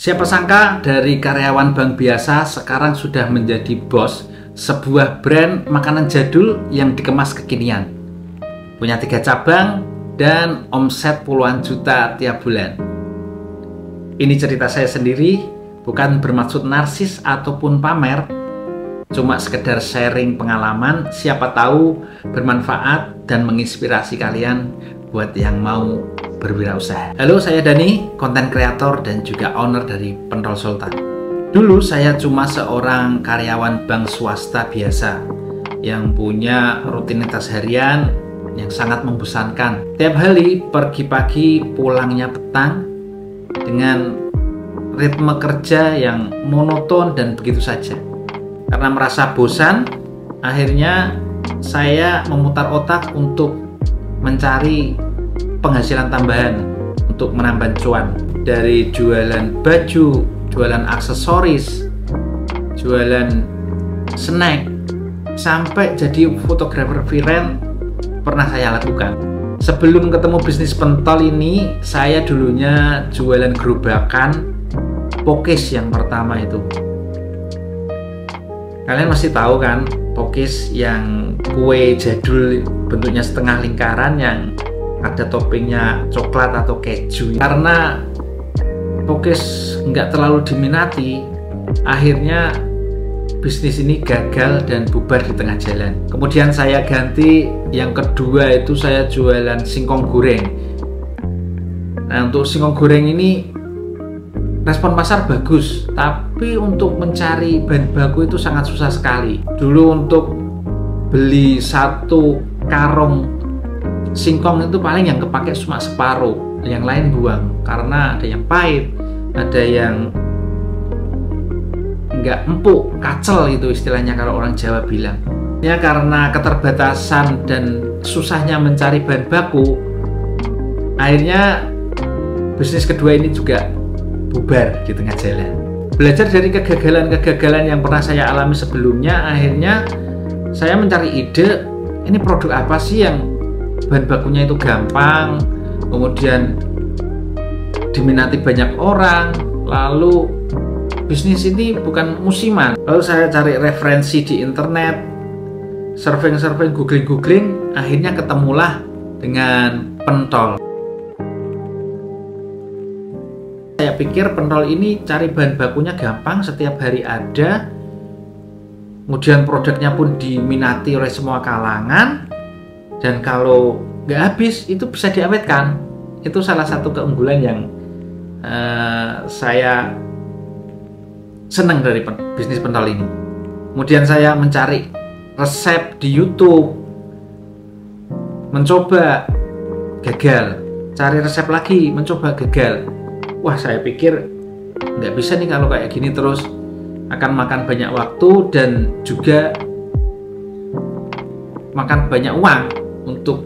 Siapa sangka dari karyawan bank biasa sekarang sudah menjadi bos sebuah brand makanan jadul yang dikemas kekinian. Punya 3 cabang dan omset puluhan juta tiap bulan. Ini cerita saya sendiri, bukan bermaksud narsis ataupun pamer, cuma sekedar sharing pengalaman, siapa tahu bermanfaat dan menginspirasi kalian buat yang mau berwirausaha. Halo, saya Dani, konten kreator dan juga owner dari Pentol Sultan. Dulu saya cuma seorang karyawan bank swasta biasa yang punya rutinitas harian yang sangat membosankan. Tiap hari pergi pagi, pulangnya petang dengan ritme kerja yang monoton dan begitu saja. Karena merasa bosan, akhirnya saya memutar otak untuk mencari penghasilan tambahan untuk menambah cuan. Dari jualan baju, jualan aksesoris, jualan snack, sampai jadi fotografer freelance pernah saya lakukan. Sebelum ketemu bisnis pentol ini, saya dulunya jualan gerobakan pokis yang pertama itu. Kalian masih tahu kan, pokis yang kue jadul bentuknya setengah lingkaran yang ada toppingnya coklat atau keju. Karena pokis nggak terlalu diminati, akhirnya bisnis ini gagal dan bubar di tengah jalan. Kemudian saya ganti, yang kedua itu saya jualan singkong goreng. Nah, untuk singkong goreng ini respon pasar bagus, tapi untuk mencari bahan baku itu sangat susah sekali. Dulu untuk beli 1 karung singkong itu paling yang kepake cuma separuh, yang lain buang karena ada yang pahit, ada yang nggak empuk, kacel itu istilahnya kalau orang Jawa bilang. Ya, karena keterbatasan dan susahnya mencari bahan baku, akhirnya bisnis kedua ini juga bubar di tengah jalan. Belajar dari kegagalan-kegagalan yang pernah saya alami sebelumnya, akhirnya saya mencari ide, ini produk apa sih yang bahan bakunya itu gampang, kemudian diminati banyak orang, lalu bisnis ini bukan musiman. Lalu saya cari referensi di internet, surfing, googling, akhirnya ketemulah dengan pentol. Saya pikir pentol ini cari bahan bakunya gampang, setiap hari ada, kemudian produknya pun diminati oleh semua kalangan, dan kalau nggak habis itu bisa diawetkan. Itu salah satu keunggulan yang saya senang dari bisnis pentol ini. Kemudian saya mencari resep di YouTube, mencoba gagal, cari resep lagi, mencoba gagal. Wah, saya pikir nggak bisa nih kalau kayak gini terus, akan makan banyak waktu dan juga makan banyak uang untuk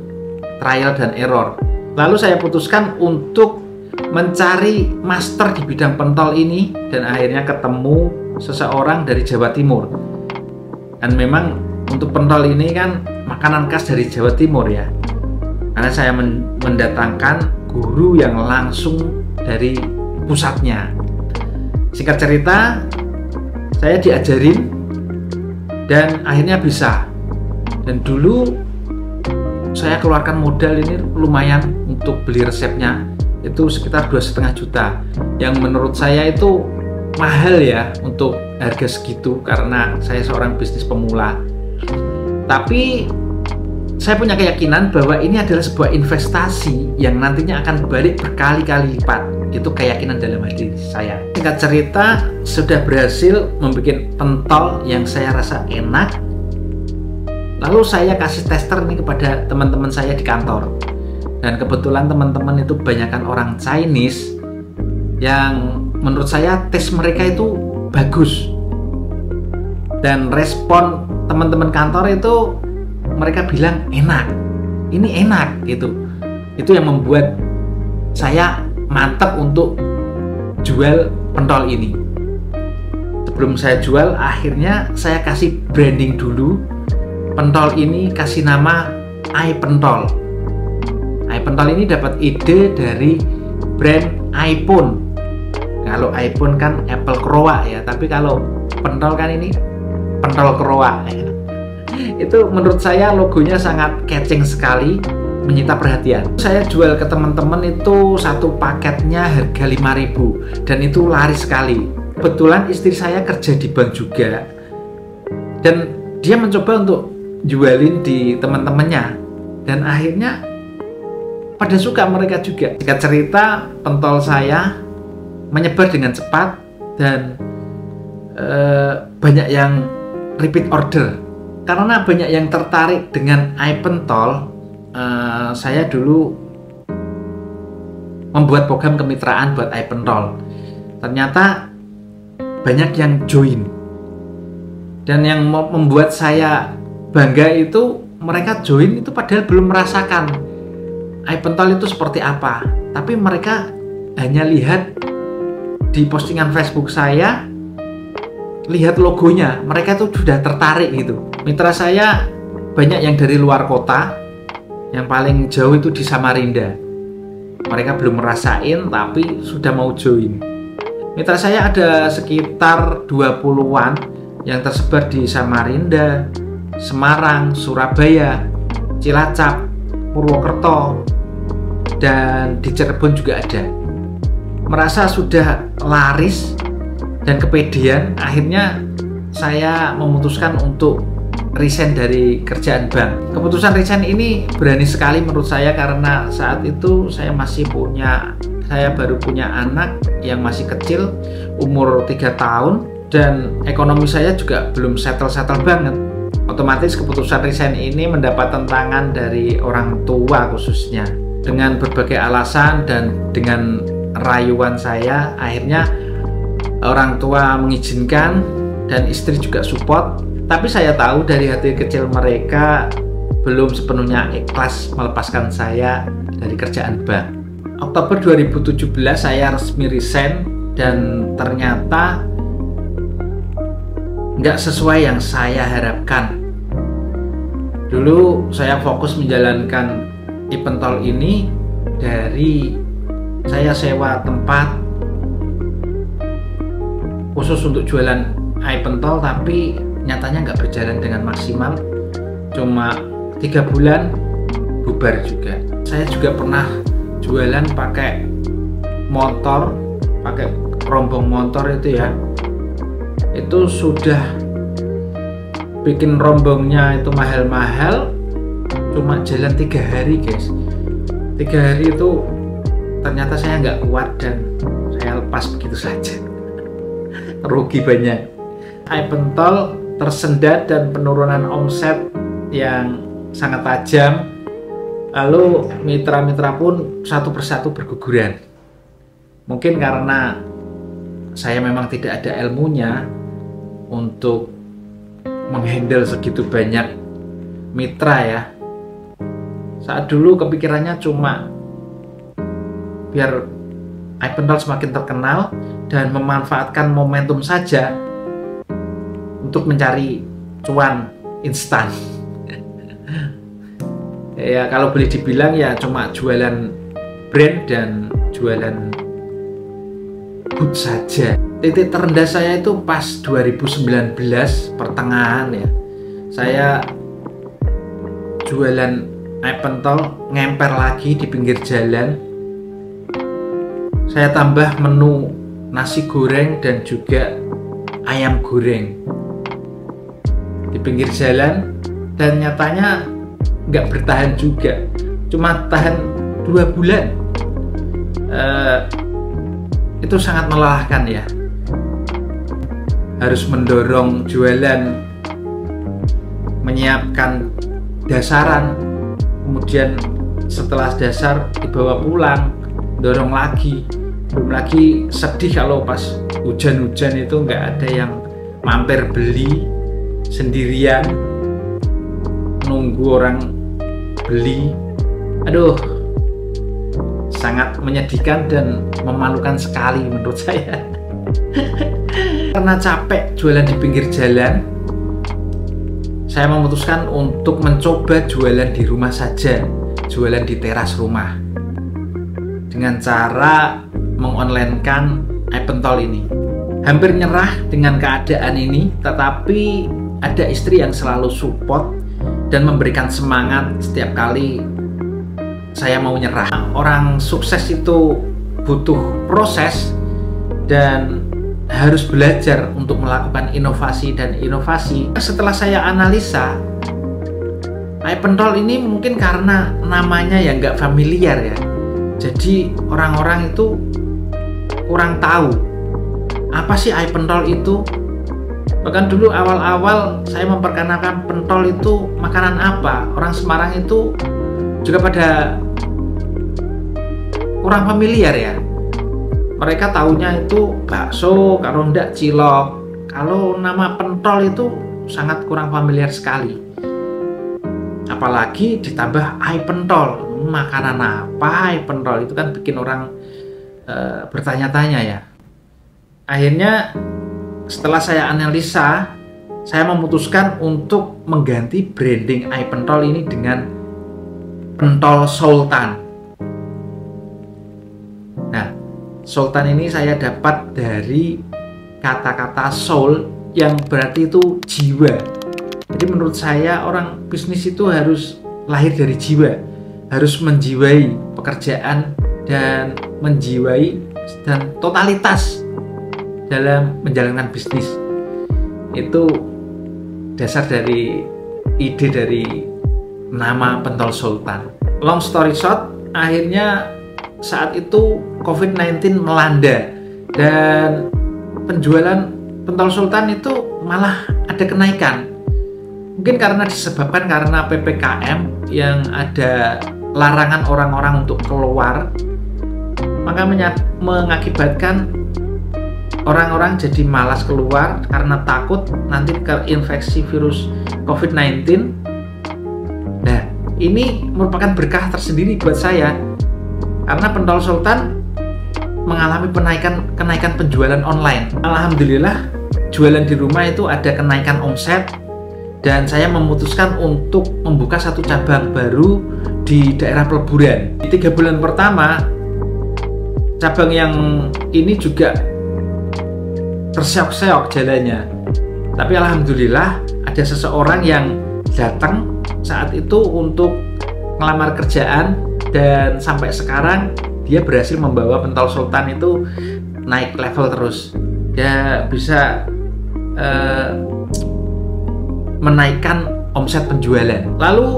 trial dan error. Lalu saya putuskan untuk mencari master di bidang pentol ini, dan akhirnya ketemu seseorang dari Jawa Timur. Dan memang untuk pentol ini kan makanan khas dari Jawa Timur ya, karena saya mendatangkan guru yang langsung dari pusatnya. Singkat cerita, saya diajarin dan akhirnya bisa. Dan dulu saya keluarkan modal ini lumayan untuk beli resepnya, itu sekitar 2,5 juta, yang menurut saya itu mahal ya untuk harga segitu karena saya seorang bisnis pemula. Tapi saya punya keyakinan bahwa ini adalah sebuah investasi yang nantinya akan balik berkali-kali lipat. Itu keyakinan dalam hati saya. Singkat cerita, sudah berhasil membuat pentol yang saya rasa enak. Lalu saya kasih tester ini kepada teman-teman saya di kantor. Dan kebetulan teman-teman itu kebanyakan orang Chinese yang menurut saya tes mereka itu bagus. Dan respon teman-teman kantor itu mereka bilang enak. Ini enak gitu. Itu yang membuat saya mantap untuk jual pentol ini. Sebelum saya jual, akhirnya saya kasih branding dulu. Pentol ini kasih nama iPentol. iPentol ini dapat ide dari brand iPhone. Nah, Kalau iPhone kan Apple Keroa ya, tapi kalau pentol kan ini pentol Keroa. Itu menurut saya logonya sangat catching sekali, menyita perhatian. Saya jual ke teman-teman itu satu paketnya harga 5.000 dan itu laris sekali. Kebetulan istri saya kerja di bank juga dan dia mencoba untuk jualin di teman-temannya dan akhirnya pada suka mereka juga. Jika cerita, pentol saya menyebar dengan cepat dan banyak yang repeat order. Karena banyak yang tertarik dengan iPentol, saya dulu membuat program kemitraan buat iPentol. Ternyata banyak yang join. Dan yang membuat saya bangga itu mereka join itu padahal belum merasakan iPentol itu seperti apa. Tapi mereka hanya lihat di postingan Facebook saya, lihat logonya, mereka tuh sudah tertarik gitu. Mitra saya banyak yang dari luar kota, yang paling jauh itu di Samarinda. Mereka belum merasain tapi sudah mau join. Mitra saya ada sekitar 20-an yang tersebar di Samarinda, Semarang, Surabaya, Cilacap, Purwokerto, dan di Cirebon juga ada. Merasa sudah laris dan kepedean, akhirnya saya memutuskan untuk resign dari kerjaan bank. Keputusan resign ini berani sekali menurut saya karena saat itu saya baru punya anak yang masih kecil, umur 3 tahun, dan ekonomi saya juga belum settle banget. Otomatis keputusan resign ini mendapat tentangan dari orang tua khususnya. Dengan berbagai alasan dan dengan rayuan saya, akhirnya orang tua mengizinkan dan istri juga support. Tapi saya tahu dari hati kecil mereka belum sepenuhnya ikhlas melepaskan saya dari kerjaan bank. Oktober 2017 saya resmi resign dan ternyata nggak sesuai yang saya harapkan. Dulu saya fokus menjalankan iPentol ini dari saya sewa tempat khusus untuk jualan iPentol, tapi nyatanya nggak berjalan dengan maksimal. Cuma 3 bulan bubar juga. Saya juga pernah jualan pakai motor, pakai rombong motor itu ya. Itu sudah bikin rombongnya itu mahal-mahal, cuma jalan 3 hari guys. 3 hari itu ternyata saya nggak kuat dan saya lepas begitu saja. Rugi banyak. iPentol tersendat dan penurunan omset yang sangat tajam. Lalu mitra-mitra pun satu persatu berguguran. Mungkin karena saya memang tidak ada ilmunya untuk menghandle segitu banyak mitra ya. Saat dulu kepikirannya cuma biar iPentol semakin terkenal dan memanfaatkan momentum saja untuk mencari cuan instan. Ya kalau boleh dibilang ya cuma jualan brand dan jualan good saja. Titik terendah saya itu pas 2019 pertengahan ya. Saya jualan iPentol ngemper lagi di pinggir jalan. Saya tambah menu nasi goreng dan juga ayam goreng di pinggir jalan, dan nyatanya nggak bertahan juga, cuma tahan 2 bulan. Itu sangat melelahkan ya, harus mendorong jualan, menyiapkan dasaran, kemudian setelah dasar dibawa pulang, dorong lagi. Belum lagi sedih kalau pas hujan-hujan itu nggak ada yang mampir beli, sendirian nunggu orang beli. Aduh, sangat menyedihkan dan memalukan sekali menurut saya. Karena capek jualan di pinggir jalan, saya memutuskan untuk mencoba jualan di rumah saja, jualan di teras rumah dengan cara mengonlinekan iPentol ini. Hampir nyerah dengan keadaan ini, tetapi ada istri yang selalu support dan memberikan semangat setiap kali saya mau nyerah. Orang sukses itu butuh proses dan harus belajar untuk melakukan inovasi dan inovasi. Setelah saya analisa, iPentol ini mungkin karena namanya yang nggak familiar ya. Jadi orang-orang itu kurang tahu apa sih iPentol itu. Bahkan dulu awal-awal saya memperkenalkan pentol itu makanan apa, orang Semarang itu juga pada kurang familiar ya. Mereka taunya itu bakso, kalau enggak cilok. Kalau nama pentol itu sangat kurang familiar sekali. Apalagi ditambah iPentol. Makanan apa iPentol? Itu kan bikin orang bertanya-tanya ya. Akhirnya setelah saya analisa, saya memutuskan untuk mengganti branding iPentol ini dengan pentol Sultan. Nah, Sultan ini saya dapat dari kata-kata soul yang berarti itu jiwa. Jadi menurut saya orang bisnis itu harus lahir dari jiwa, harus menjiwai pekerjaan dan menjiwai dan totalitas dalam menjalankan bisnis. Itu dasar dari ide dari nama pentol Sultan. Long story short, akhirnya saat itu COVID-19 melanda dan penjualan pentol Sultan itu malah ada kenaikan. Mungkin karena disebabkan karena PPKM yang ada larangan orang-orang untuk keluar, maka mengakibatkan orang-orang jadi malas keluar karena takut nanti terinfeksi virus COVID-19. Nah, ini merupakan berkah tersendiri buat saya karena pentol Sultan mengalami kenaikan penjualan online. Alhamdulillah, jualan di rumah itu ada kenaikan omset dan saya memutuskan untuk membuka satu cabang baru di daerah Peleburan. Di 3 bulan pertama, cabang yang ini juga terseok-seok jalannya. Tapi alhamdulillah ada seseorang yang datang saat itu untuk melamar kerjaan dan sampai sekarang dia berhasil membawa pentol Sultan itu naik level terus. Dia bisa menaikkan omset penjualan. Lalu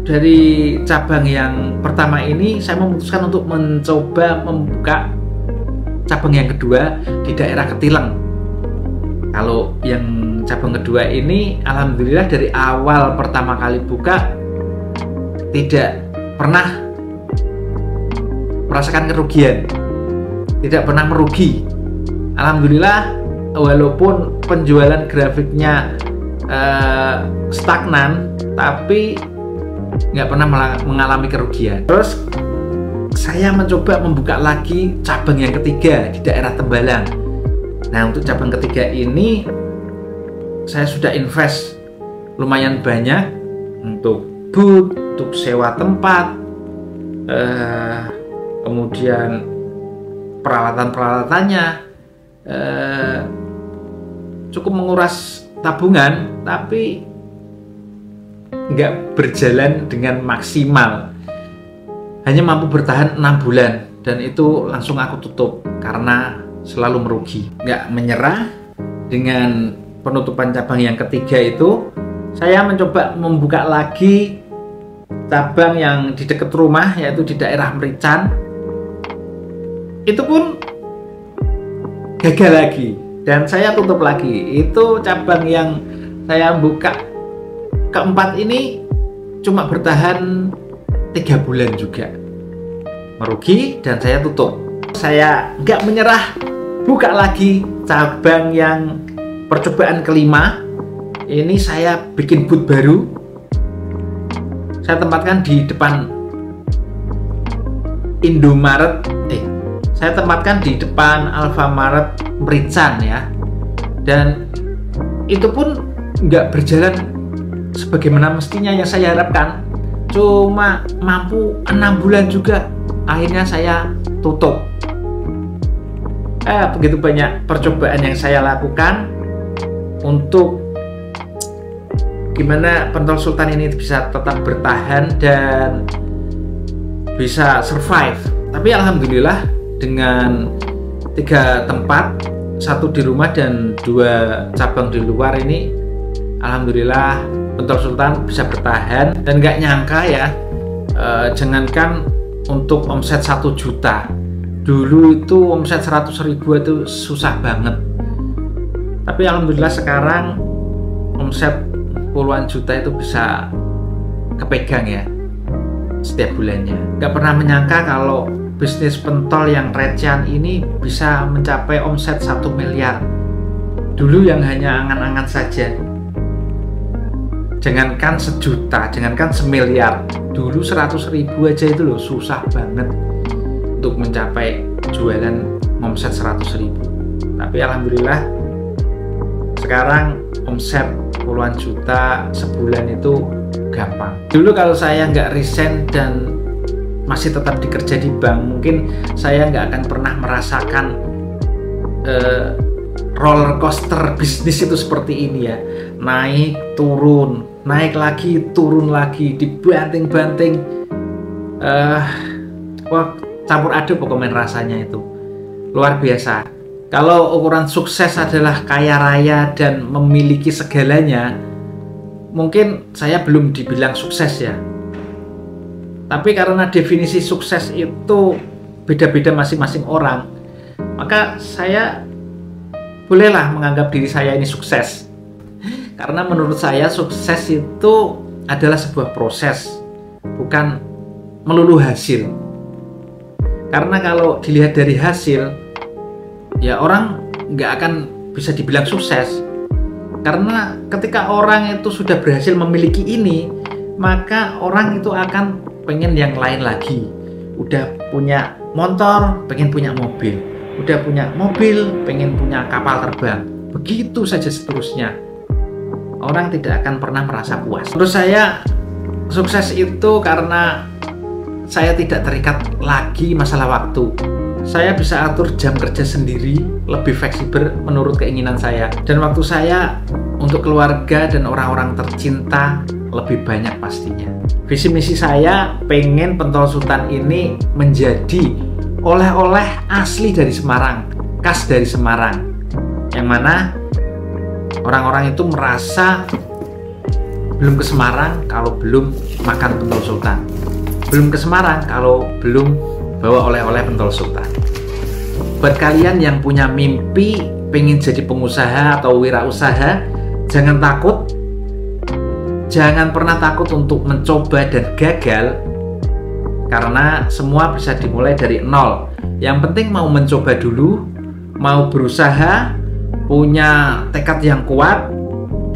dari cabang yang pertama ini saya memutuskan untuk mencoba membuka cabang yang kedua di daerah Ketileng. Kalau yang cabang kedua ini alhamdulillah dari awal pertama kali buka tidak pernah merasakan kerugian, tidak pernah merugi. Alhamdulillah, walaupun penjualan grafiknya stagnan, tapi nggak pernah mengalami kerugian. Terus saya mencoba membuka lagi cabang yang ketiga di daerah Tembalang. Nah, untuk cabang ketiga ini saya sudah invest lumayan banyak untuk booth, untuk sewa tempat, kemudian peralatan-peralatannya, cukup menguras tabungan, tapi nggak berjalan dengan maksimal. Hanya mampu bertahan 6 bulan dan itu langsung aku tutup karena selalu merugi. Nggak menyerah dengan penutupan cabang yang ketiga itu, saya mencoba membuka lagi cabang yang di dekat rumah, yaitu di daerah Merican. Itu pun gagal lagi dan saya tutup lagi. Itu cabang yang saya buka keempat ini cuma bertahan 3 bulan juga, merugi dan saya tutup. Saya nggak menyerah, buka lagi cabang yang percobaan kelima. Ini saya bikin booth baru, saya tempatkan di depan Indomaret, saya tempatkan di depan Alfamaret Merican ya. Dan itu pun nggak berjalan sebagaimana mestinya yang saya harapkan. Cuma mampu 6 bulan juga, akhirnya saya tutup. begitu banyak percobaan yang saya lakukan untuk gimana pentol sultan ini bisa tetap bertahan dan bisa survive. Tapi alhamdulillah dengan 3 tempat, 1 di rumah dan 2 cabang di luar ini, alhamdulillah pentol sultan bisa bertahan. Dan nggak nyangka ya, jangankan untuk omset 1 juta, dulu itu omset 100.000 itu susah banget. Tapi alhamdulillah sekarang omset puluhan juta itu bisa kepegang ya setiap bulannya. Gak pernah menyangka kalau bisnis pentol yang recehan ini bisa mencapai omset 1 miliar. Dulu yang hanya angan-angan saja, jangankan sejuta, jangankan semiliar, dulu 100.000 aja itu loh susah banget untuk mencapai jualan omset 100.000. Tapi alhamdulillah sekarang omset puluhan juta sebulan itu gampang. Dulu kalau saya nggak resign dan masih tetap dikerja di bank, mungkin saya nggak akan pernah merasakan roller coaster bisnis itu seperti ini ya. Naik turun, naik lagi turun lagi, dibanting-banting. Wah, campur aduk pokoknya rasanya itu luar biasa. Kalau ukuran sukses adalah kaya raya dan memiliki segalanya, mungkin saya belum dibilang sukses ya. Tapi karena definisi sukses itu beda-beda masing-masing orang, maka saya bolehlah menganggap diri saya ini sukses. Karena menurut saya sukses itu adalah sebuah proses, bukan melulu hasil. Karena kalau dilihat dari hasil, ya orang nggak akan bisa dibilang sukses. Karena ketika orang itu sudah berhasil memiliki ini, maka orang itu akan pengen yang lain lagi. Udah punya motor, pengen punya mobil. Udah punya mobil, pengen punya kapal terbang. Begitu saja seterusnya. Orang tidak akan pernah merasa puas. Menurut saya, sukses itu karena saya tidak terikat lagi masalah waktu. Saya bisa atur jam kerja sendiri, lebih fleksibel menurut keinginan saya. Dan waktu saya untuk keluarga dan orang-orang tercinta lebih banyak pastinya. Visi misi saya pengen pentol sultan ini menjadi oleh-oleh asli dari Semarang, khas dari Semarang, yang mana orang-orang itu merasa belum ke Semarang kalau belum makan pentol sultan, belum ke Semarang kalau belum bawa oleh-oleh pentol sultan. Buat kalian yang punya mimpi pengen jadi pengusaha atau wirausaha, jangan takut. Jangan pernah takut untuk mencoba dan gagal, karena semua bisa dimulai dari nol. Yang penting mau mencoba dulu, mau berusaha, punya tekad yang kuat,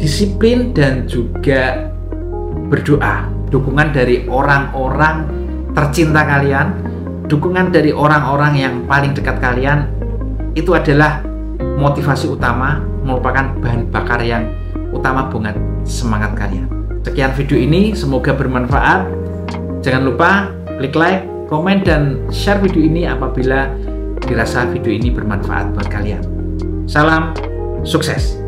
disiplin, dan juga berdoa. Dukungan dari orang-orang tercinta kalian, dukungan dari orang-orang yang paling dekat kalian, itu adalah motivasi utama, merupakan bahan bakar yang utama buat semangat kalian. Sekian video ini, semoga bermanfaat. Jangan lupa klik like, komen, dan share video ini apabila dirasa video ini bermanfaat buat kalian. Salam sukses!